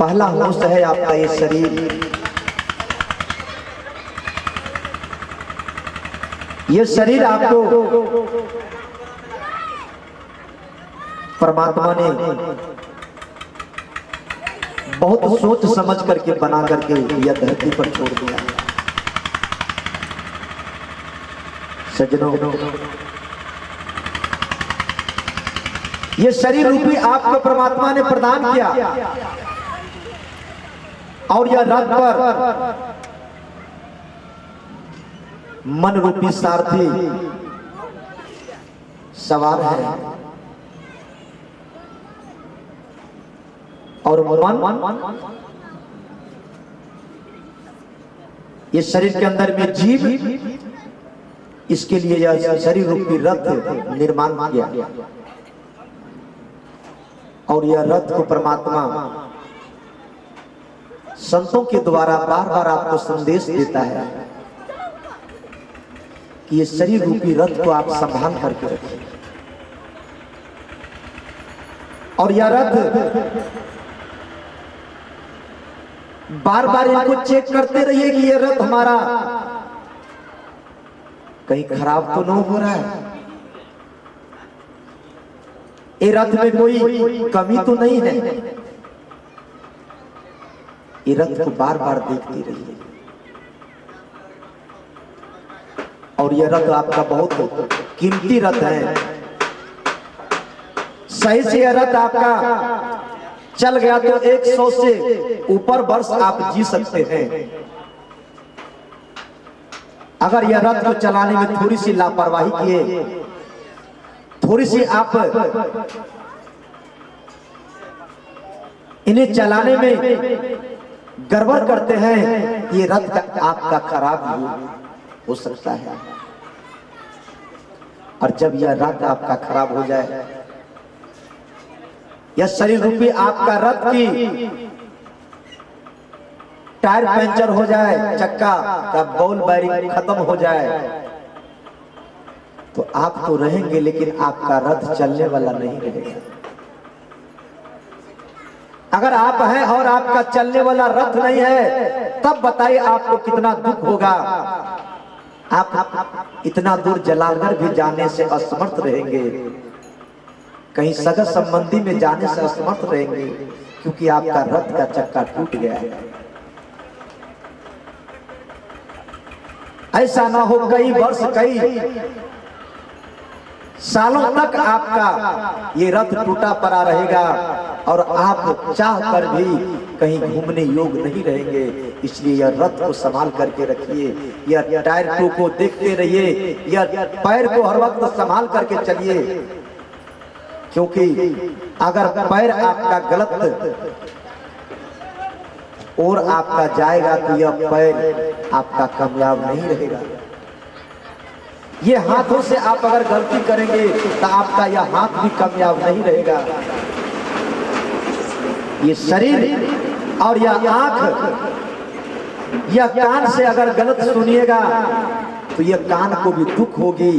पहला होश है आपका ये शरीर। ये शरीर आपको परमात्मा ने बहुत सोच समझ करके बना करके यह धरती पर छोड़ दिया। सज्जनों, ये शरीर रूपी आपको परमात्मा ने प्रदान किया और यह रथ पर मन रूपी सारथी सवार है और मन ये शरीर के अंदर में जीव, इसके लिए यह शरीर रूपी रथ निर्माण किया और यह रथ को परमात्मा संतों के द्वारा बार बार आपको संदेश देता है कि ये शरीर रूपी रथ को आप संभाल करके रखिए। और यह रथ बार बार इनको चेक करते रहिए कि यह रथ हमारा कहीं खराब तो नहीं हो रहा है, ये रथ में कोई कमी तो नहीं है। ये रथ को बार बार देखती रहिए। और यह रथ आपका बहुत कीमती रथ है। सही से यह रथ आपका चल गया तो 100 से ऊपर वर्ष आप जी सकते हैं। अगर यह रथ को चलाने में थोड़ी सी लापरवाही किए, थोड़ी सी आप इन्हें चलाने में गड़बड़ करते हैं, ये रथ का आपका खराब हो सकता है। और जब यह रथ आपका खराब हो जाए, यह शरीर रूपी आपका रथ की टायर पंचर हो जाए, चक्का का बॉल बेरिंग खत्म हो जाए, तो आप तो रहेंगे लेकिन आपका रथ चलने वाला नहीं रहेगा। अगर आप हैं और आपका चलने वाला रथ नहीं है, तब बताइए आपको कितना दुख होगा। आप इतना दूर जलालगढ़ भी जाने से असमर्थ रहेंगे, कहीं सगा संबंधी में जाने से असमर्थ रहेंगे, क्योंकि आपका रथ का चक्का टूट गया है। ऐसा ना हो कई वर्ष कई सालों तक आपका ये रथ टूटा पड़ा रहेगा और आप चाह कर भी कहीं घूमने योग नहीं रहेंगे। इसलिए यह रथ को संभाल करके रखिए, यह टायर को देखते रहिए, यह पैर को हर वक्त संभाल करके चलिए, क्योंकि अगर पैर आपका गलत और आपका जाएगा तो यह पैर आपका कामयाब नहीं रहेगा। ये हाथों से आप अगर गलती करेंगे तो आपका यह हाथ भी कामयाब नहीं रहेगा। ये शरीर और यह आंख, यह कान से अगर गलत सुनिएगा तो ये कान को भी दुख होगी।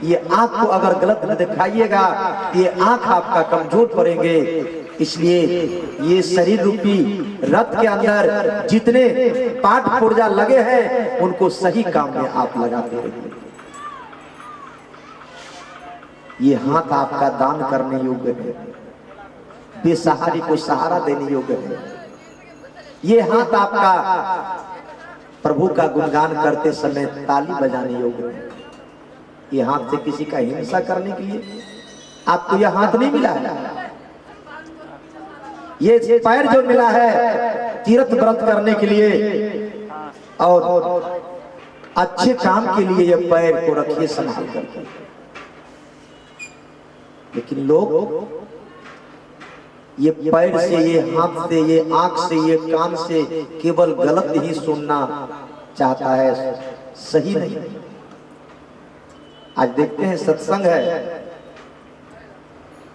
ये आंख को अगर गलत न दिखाइएगा, ये आंख आपका कमजोर पड़ेंगे। इसलिए ये शरीर रूपी रथ के अंदर जितने पार्ट पुर्जा लगे हैं, उनको सही काम में आप लगाते रहिए। ये हाथ आपका दान करने योग्य है, बेसहारी को सहारा देने योग्य है। ये हाथ आपका प्रभु का गुणगान करते समय ताली बजाने योग्य है। ये हाथ से किसी का हिंसा करने के लिए आपको यह हाथ नहीं मिला है। ये पैर जो मिला है तीर्थ व्रत करने के लिए और अच्छे काम के लिए ये पैर को रखिए संभाल करके। लेकिन लोग ये पैर से, ये हाथ से, ये आंख से, ये कान से केवल गलत ही सुनना चाहता है, सही नहीं। आज देखते हैं सत्संग है,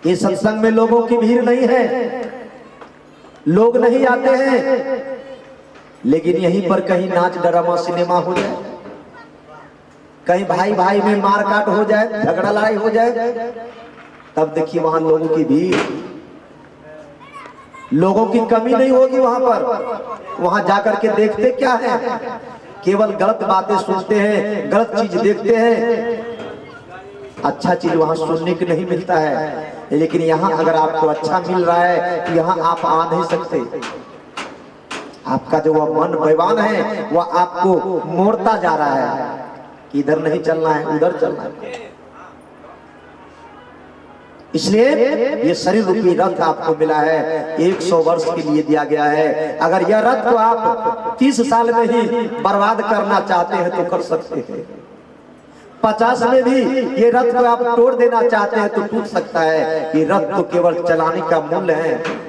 ये सत्संग में लोगों की भीड़ नहीं है, लोग नहीं आते हैं, लेकिन यहीं पर कहीं नाच ड्रामा सिनेमा हो जाए, कहीं भाई भाई में मारकाट हो जाए, झगड़ा लड़ाई हो जाए, तब देखिए वहां लोगों की भीड़। लोगों की कमी नहीं होगी वहां पर। वहां जाकर के देखते क्या है, केवल गलत बातें सुनते हैं, गलत चीज देखते हैं, अच्छा चीज वहां सुनने को नहीं मिलता है। लेकिन यहाँ अगर आपको अच्छा मिल रहा है तो यहाँ आप आ नहीं सकते। आपका जो वह मन बेईमान है वह आपको मोड़ता जा रहा है कि इधर नहीं चलना है, उधर चलना है। इसलिए ये शरीर रूपी रथ आपको मिला है, 100 वर्ष के लिए दिया गया है। अगर यह रथ को आप 30 साल में ही बर्बाद करना चाहते हैं तो कर सकते हैं। 50 में भी ये रथ को आप तोड़ देना चाहते हैं तो टूट सकता है। ये रथ तो केवल चलाने का मूल्य है।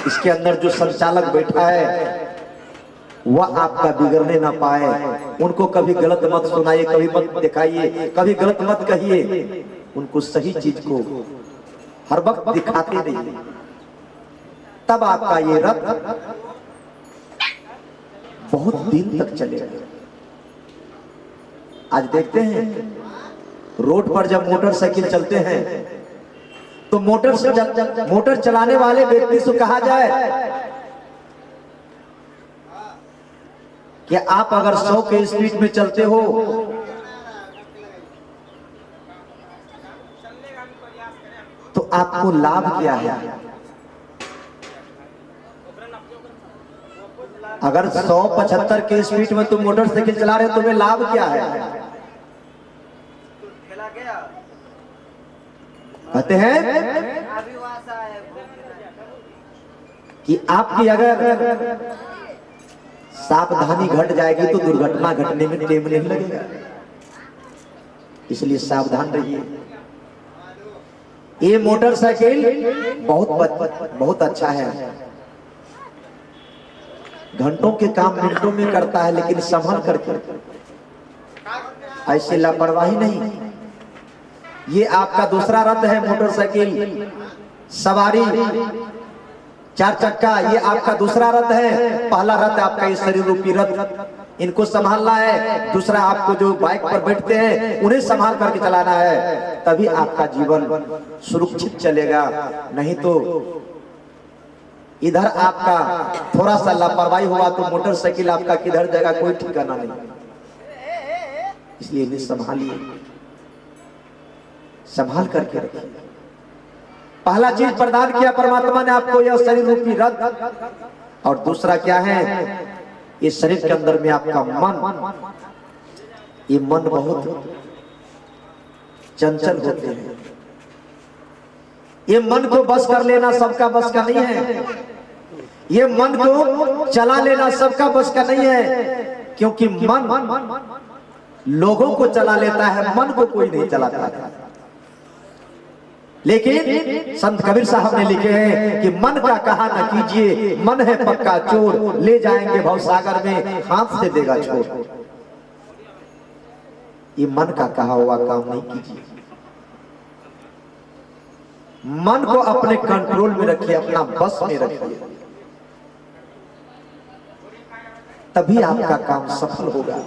इसके अंदर जो संचालक बैठा है वह आपका बिगड़ने ना पाए। उनको कभी गलत मत सुनाइए, कभी मत दिखाइए, कभी गलत मत कहिए। उनको सही चीज को हर वक्त दिखाते रहिए, तब आपका ये रथ बहुत दिन तक चलेगा। आज देखते हैं रोड पर जब मोटरसाइकिल चलते हैं तो मोटर चलाने वाले व्यक्ति से कहा जाए कि आप अगर 100 के स्पीड में चलते हो तो आपको लाभ क्या है? अगर 175 के स्पीड में तुम मोटरसाइकिल चला रहे हो तुम्हें लाभ क्या है? कहते हैं कि आपकी अगर सावधानी घट जाएगी तो दुर्घटना घटने में टाइम नहीं लगेगा। इसलिए सावधान रहिए। ये मोटरसाइकिल बहुत अच्छा है, घंटों के काम मिनटों में करता है, लेकिन संभल करके, ऐसे लापरवाही नहीं। ये आपका दूसरा रथ है मोटरसाइकिल सवारी 4 चक्का, ये आपका दूसरा रथ है। पहला रथ आपका ये शरीर रूपी रथ, इनको संभालना है। दूसरा आपको जो बाइक पर बैठते हैं उन्हें संभाल करके चलाना है, तभी आपका जीवन सुरक्षित चलेगा। नहीं तो इधर आपका थोड़ा सा लापरवाही हुआ तो मोटरसाइकिल आपका किधर जाएगा कोई ठिकाना नहीं। इसलिए इन्हें संभालिए, संभाल करके रखिए। पहला चीज प्रदान किया परमात्मा ने आपको, यह शरीर रूपी रथ। और दूसरा क्या है? इस शरीर के अंदर में आपका मन, ये मन बहुत चंचल होते हैं। ये मन को बस कर लेना सबका बस का नहीं है। ये मन को चला लेना सबका बस का नहीं है, क्योंकि मन लोगों को चला लेता है, मन को कोई नहीं चलाता है। लेकिन संत कबीर साहब ने लिखे हैं कि मन का कहा न कीजिए, मन है पक्का चोर, ले जाएंगे भवसागर में, हाथ से देगा छोड़। ये मन का कहा हुआ काम नहीं कीजिए। मन को अपने कंट्रोल में रखिए, अपना बस में रखिए, तभी आपका काम सफल होगा।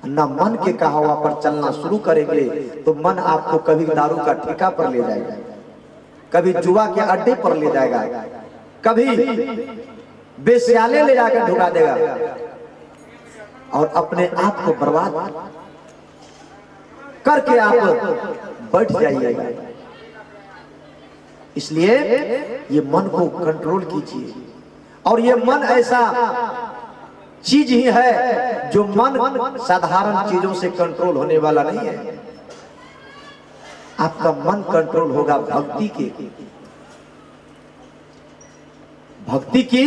ना मन के कहा हुआ पर चलना शुरू करेंगे तो मन आपको कभी दारू का ठेका पर ले जाएगा, कभी जुआ के अड्डे पर ले जाएगा, कभी बेस्याले ले जाकर ढुका देगा और अपने आप को बर्बाद करके आप बैठ जाइएगा। इसलिए ये मन को कंट्रोल कीजिए। और ये मन ऐसा चीज ही है जो मन साधारण चीजों से कंट्रोल होने वाला नहीं है। आपका मन कंट्रोल होगा भक्ति के, भक्ति की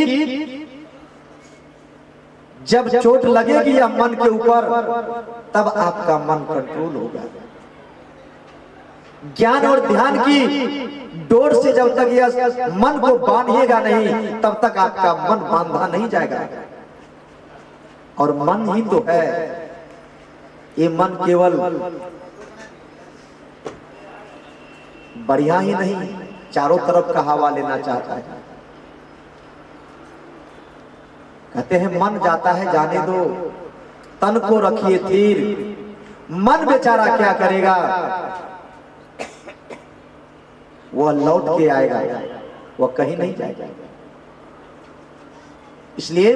जब चोट लगेगी या मन के ऊपर, तब आपका मन कंट्रोल होगा। ज्ञान और ध्यान की डोर से जब तक यह मन को बांधिएगा नहीं, तब तक आपका मन बांधा नहीं जाएगा। और मन ही तो है, ये मन केवल बढ़िया ही नहीं, चारों तरफ का हवा लेना चाहता है। कहते हैं मन जाता है जाने दो, तन को रखिए थीर, मन बेचारा क्या करेगा, वह लौट के आएगा। वह कहीं नहीं जाएगा। इसलिए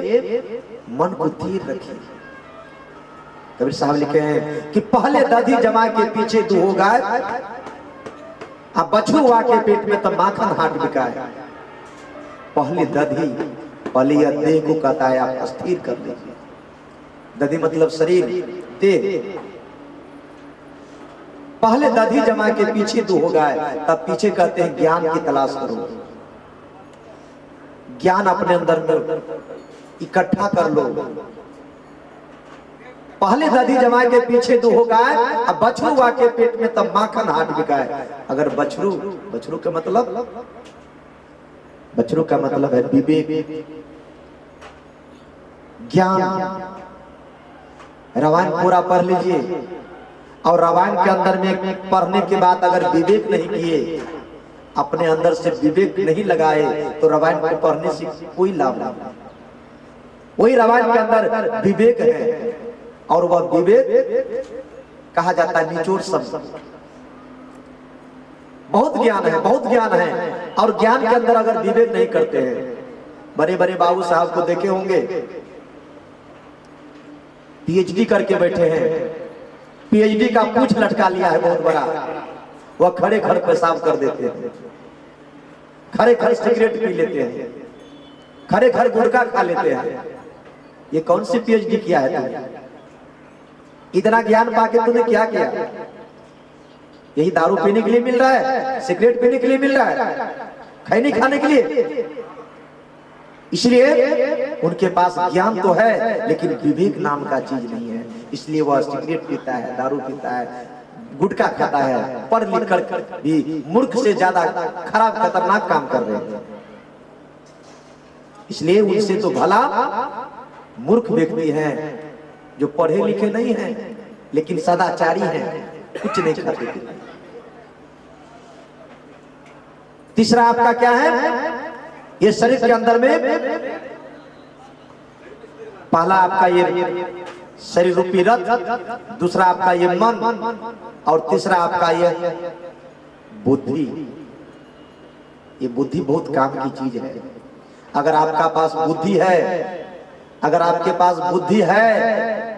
मन को स्थिर रखिए। कबीर साहब लिखे हैं कि पहले दधी जमा के पीछे दूहो गाय, अब बछुआ के पेट में तो माखन हाट बिकाए। पहले दधी, पहले यह देह को कहता है आप स्थिर कर लीजिए। दधी मतलब शरीर, देह। पहले दधी जमा के पीछे दूहो गाय, तब पीछे कहते हैं ज्ञान की तलाश करो। ज्ञान अपने अंदर में इकट्ठा कर लो। पहले दधी जमा के पीछे दूहो गाय, अब बछरुआ के पेट में तब माखन हाट बिकाए। अगर बछरू का मतलब है विवेक, ज्ञान। रामायण पूरा पढ़ लीजिए, और रामायण के अंदर में पढ़ने के बाद अगर विवेक नहीं किए, अपने अंदर से विवेक नहीं लगाए, तो रामायण को पढ़ने से कोई लाभ नहीं। वही रामायण के अंदर विवेक है, और वह विवेक कहा जाता है निचोड़ शब्द। बहुत ज्ञान है, बहुत ज्ञान है, और ज्ञान के अंदर अगर विवेक नहीं करते हैं। बड़े बड़े बाबू साहब को देखे होंगे, पीएचडी करके बैठे हैं, पीएचडी का पूछ लटका लिया है बहुत बड़ा, वह खड़े खड़े पेशाब कर देते हैं, खड़े खड़े सिगरेट पी लेते हैं, खड़े खड़े गुटखा खा लेते हैं। ये कौन सी पीएचडी किया है तुमने? इतना ज्ञान पाके तूने क्या किया? यही दारू पीने के लिए मिल रहा है, सिगरेट पीने के लिए मिल रहा है, खैनी खाने के लिए। इसलिए उनके पास ज्ञान तो है, लेकिन विवेक नाम का चीज नहीं है। इसलिए वह सिगरेट पीता है, दारू पीता है, गुटखा खाता है, पढ़ लिख कर भी मूर्ख से ज्यादा खराब खतरनाक काम कर रहे हैं। इसलिए उनसे तो भला मूर्ख व्यक्ति हैं जो पढ़े लिखे नहीं हैं, लेकिन सदाचारी हैं, कुछ नहीं खाते। तीसरा आपका क्या है? ये शरीर के अंदर में पहला आपका ये शरीर रूपी रथ, दूसरा आपका ये मन, और तीसरा आपका ये बुद्धि। ये बुद्धि बहुत काम की चीज है। अगर आपका पास बुद्धि है, अगर आपके पास बुद्धि है,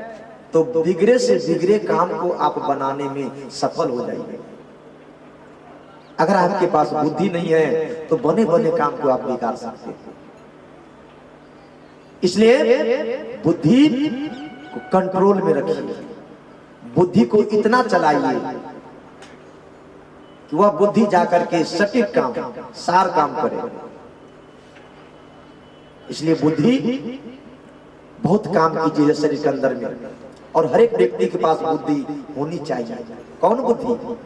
तो बिगड़े से बिगड़े काम को आप बनाने में सफल हो जाएंगे। अगर आपके पास बुद्धि नहीं है, तो बने बने काम को आप बिगाड़ सकते हैं। इसलिए बुद्धि को कंट्रोल में रखिए, बुद्धि को इतना चलाइए कि वह बुद्धि जाकर के सटीक काम, सार काम करे। इसलिए बुद्धि बहुत काम की चीज है शरीर के अंदर में, और हर एक व्यक्ति के पास बुद्धि होनी चाहिए। कौन बुद्धि?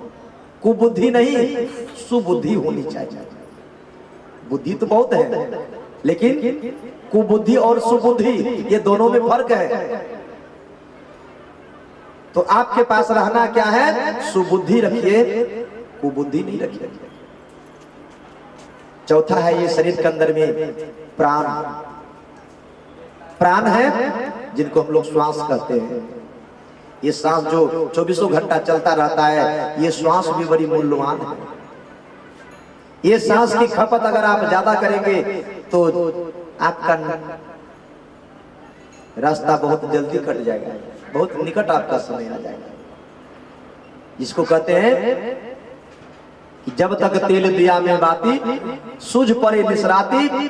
कुबुद्धि नहीं, सुबुद्धि होनी चाहिए। बुद्धि तो बहुत है, लेकिन कुबुद्धि और सुबुद्धि ये दोनों में फर्क है। तो आपके पास रहना क्या है? सुबुद्धि रखिए, कुबुद्धि नहीं रखिए। चौथा है ये शरीर के अंदर में प्राण। प्राण है जिनको हम लोग श्वास कहते हैं। ये सांस जो 24 घंटा चलता रहता है, ये श्वास भी बड़ी मूल्यवान है। ये सांस की खपत अगर आप ज्यादा करेंगे तो आपका रास्ता बहुत जल्दी कट जाएगा, बहुत निकट आपका समय आ जाएगा। जिसको कहते हैं कि जब तक तेल दिया में बाती, सूझ पड़े निसराती,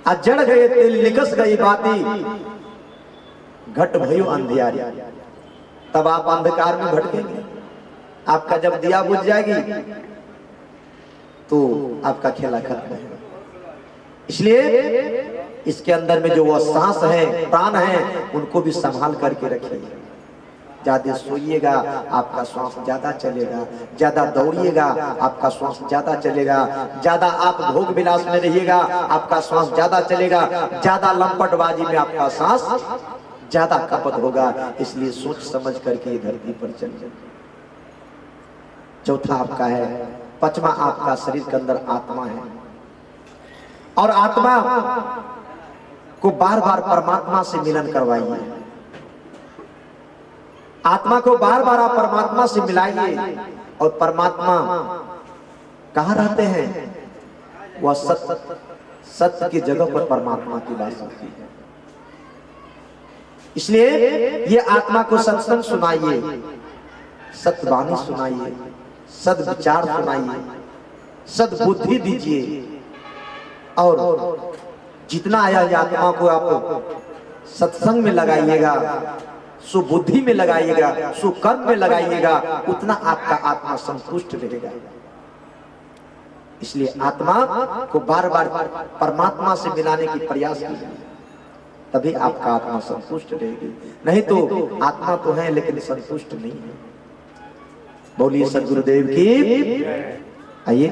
आ जड़ गए तेल निकस गई बाती, घट भयो अंधियारी। तब आप अंधकार में भटकेंगे। आपका जब दिया बुझ जाएगी तो आपका खेला खत्म है। इसलिए इसके अंदर में जो वो सांस है, प्राण है, उनको भी संभाल करके रखिए। ज्यादा सोइएगा आपका श्वास ज्यादा चलेगा, ज्यादा दौड़िएगा आपका श्वास ज्यादा चलेगा, ज्यादा आप भोग विलास में रहिएगा आपका श्वास ज्यादा चलेगा, ज्यादा लंपटबाजी में आपका सांस ज्यादा खपत होगा। इसलिए सोच समझ करके ये धरती पर चलिए। चौथा आपका है, पांचवा आपका शरीर के अंदर आत्मा है, और आत्मा को बार बार परमात्मा से मिलन करवाइए। आत्मा को बार बार आप परमात्मा से मिलाइए। और परमात्मा कहाँ रहते हैं? वह सत्य की जगह पर परमात्मा की बात होती है। इसलिए ये आत्मा को सत्संग सुनाइए, सत्वाणी सुनाइए, सद्विचार सुनाइए, सद्बुद्धि दीजिए, और जितना आया ये आत्मा को आप सत्संग में लगाइएगा, सुबुद्धि में लगाइएगा, सुकर्म में लगाइएगा, उतना आपका आत्मा संतुष्ट रहेगा। इसलिए आत्मा को बार बार परमात्मा से मिलाने की प्रयास कीजिए, तभी आपका आत्मा संतुष्ट रहेगी। नहीं तो आत्मा तो है लेकिन संतुष्ट नहीं है। बोलिए सद्गुरुदेव की। आइए